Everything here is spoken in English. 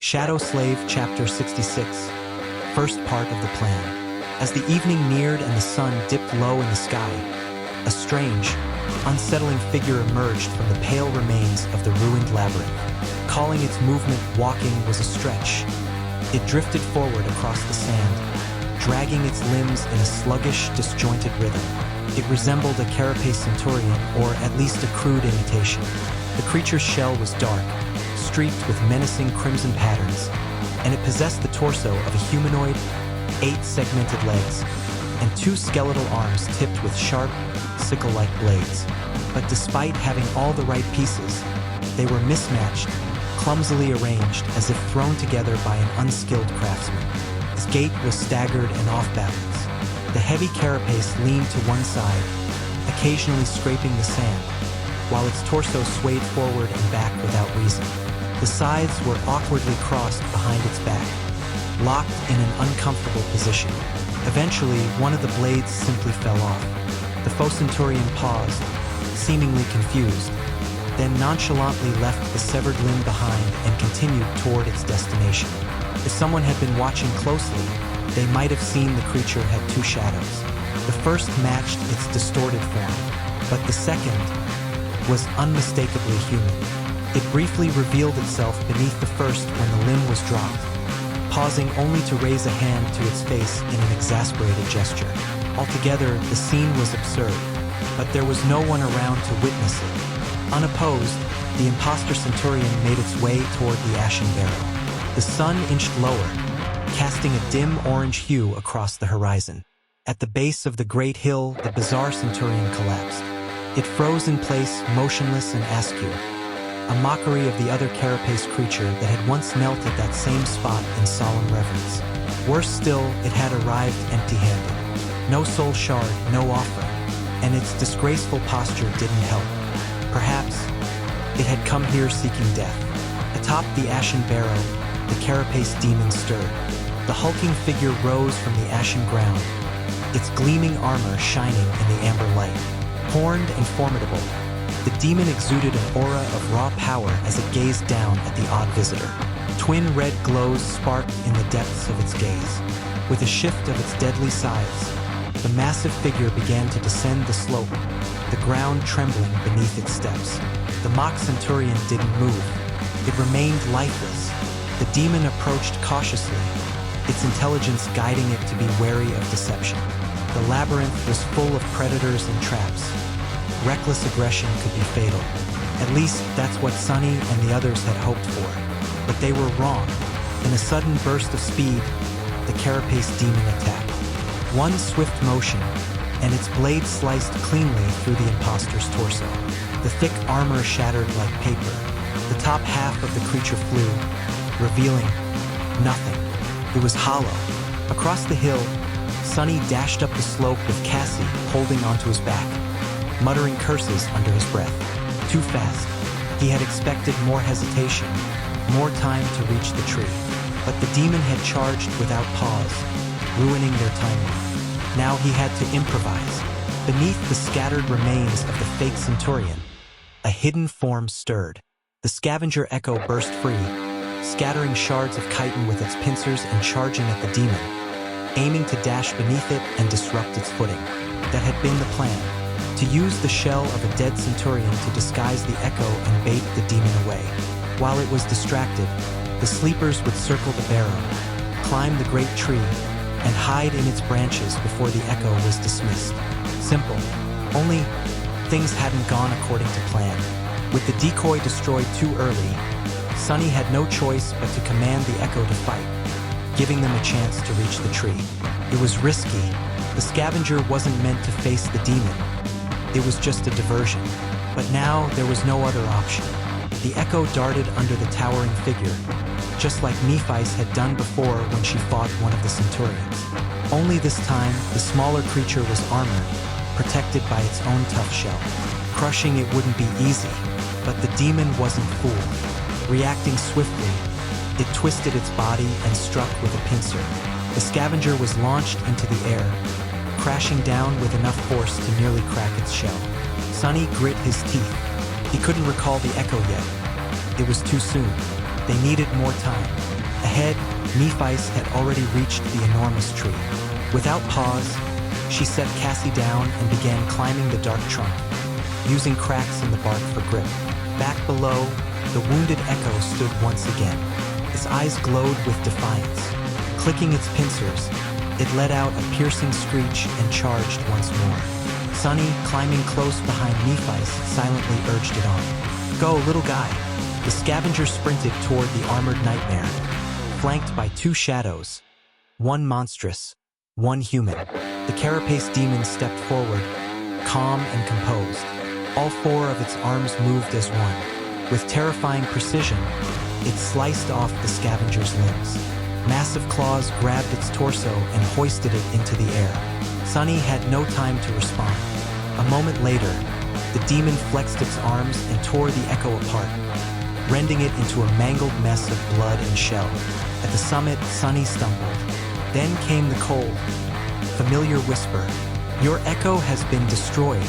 Shadow Slave, Chapter 66, first part of the plan. As the evening neared and the sun dipped low in the sky, a strange, unsettling figure emerged from the pale remains of the ruined labyrinth. Calling its movement walking was a stretch. It drifted forward across the sand, dragging its limbs in a sluggish, disjointed rhythm. It resembled a carapace centurion, or at least a crude imitation. The creature's shell was dark, streaked with menacing crimson patterns, and it possessed the torso of a humanoid, 8 segmented legs, and 2 skeletal arms tipped with sharp, sickle-like blades. But despite having all the right pieces, they were mismatched, clumsily arranged as if thrown together by an unskilled craftsman. Its gait was staggered and off-balance. The heavy carapace leaned to one side, occasionally scraping the sand, while its torso swayed forward and back without reason. The sides were awkwardly crossed behind its back, locked in an uncomfortable position. Eventually, one of the blades simply fell off. The faux centurion paused, seemingly confused, then nonchalantly left the severed limb behind and continued toward its destination. If someone had been watching closely, they might have seen the creature had 2 shadows. The first matched its distorted form, but the second was unmistakably human. It briefly revealed itself beneath the first when the limb was dropped, pausing only to raise a hand to its face in an exasperated gesture. Altogether, the scene was absurd, but there was no one around to witness it. Unopposed, the imposter centurion made its way toward the ashen barrow. The sun inched lower, casting a dim orange hue across the horizon. At the base of the great hill, the bizarre centurion collapsed. It froze in place, motionless and askew, a mockery of the other carapace creature that had once knelt at that same spot in solemn reverence. Worse still, it had arrived empty-handed. No soul shard, no offer, and its disgraceful posture didn't help. Perhaps it had come here seeking death. Atop the ashen barrow, the carapace demon stirred. The hulking figure rose from the ashen ground, its gleaming armor shining in the amber light. Horned and formidable, the demon exuded an aura of raw power as it gazed down at the odd visitor. Twin red glows sparked in the depths of its gaze. With a shift of its deadly sides, the massive figure began to descend the slope, the ground trembling beneath its steps. The mock centurion didn't move. It remained lifeless. The demon approached cautiously, its intelligence guiding it to be wary of deception. The labyrinth was full of predators and traps. Reckless aggression could be fatal. At least that's what Sunny and the others had hoped for. But they were wrong. In a sudden burst of speed, the carapace demon attacked. One swift motion, and its blade sliced cleanly through the imposter's torso. The thick armor shattered like paper. The top half of the creature flew, revealing nothing. It was hollow. Across the hill, Sunny dashed up the slope with Cassie holding onto his back, muttering curses under his breath. Too fast. He had expected more hesitation, more time to reach the tree. But the demon had charged without pause, ruining their timeline. Now he had to improvise. Beneath the scattered remains of the fake centurion, a hidden form stirred. The scavenger echo burst free, scattering shards of chitin with its pincers and charging at the demon, aiming to dash beneath it and disrupt its footing. That had been the plan, to use the shell of a dead centurion to disguise the echo and bait the demon away. While it was distracted, the sleepers would circle the barrow, climb the great tree, and hide in its branches before the echo was dismissed. Simple. Only things hadn't gone according to plan. With the decoy destroyed too early, Sunny had no choice but to command the echo to fight, giving them a chance to reach the tree. It was risky. The scavenger wasn't meant to face the demon. It was just a diversion. But now there was no other option. The echo darted under the towering figure, just like Nephi's had done before when she fought one of the centurions. Only this time, the smaller creature was armored, protected by its own tough shell. Crushing it wouldn't be easy, but the demon wasn't fooled. Reacting swiftly, it twisted its body and struck with a pincer. The scavenger was launched into the air, crashing down with enough force to nearly crack its shell. Sunny grit his teeth. He couldn't recall the echo yet. It was too soon. They needed more time. Ahead, Nephice had already reached the enormous tree. Without pause, she set Cassie down and began climbing the dark trunk, using cracks in the bark for grip. Back below, the wounded Echo stood once again. Its eyes glowed with defiance. Clicking its pincers, it let out a piercing screech and charged once more. Sunny, climbing close behind Nephice, silently urged it on. "Go, little guy." The scavenger sprinted toward the armored nightmare, flanked by two shadows, one monstrous, one human. The carapace demon stepped forward, calm and composed. All four of its arms moved as one. With terrifying precision, it sliced off the scavenger's limbs. Massive claws grabbed its torso and hoisted it into the air. Sunny had no time to respond. A moment later, the demon flexed its arms and tore the Echo apart, rending it into a mangled mess of blood and shell. At the summit, Sunny stumbled. Then came the cold, familiar whisper, "Your Echo has been destroyed."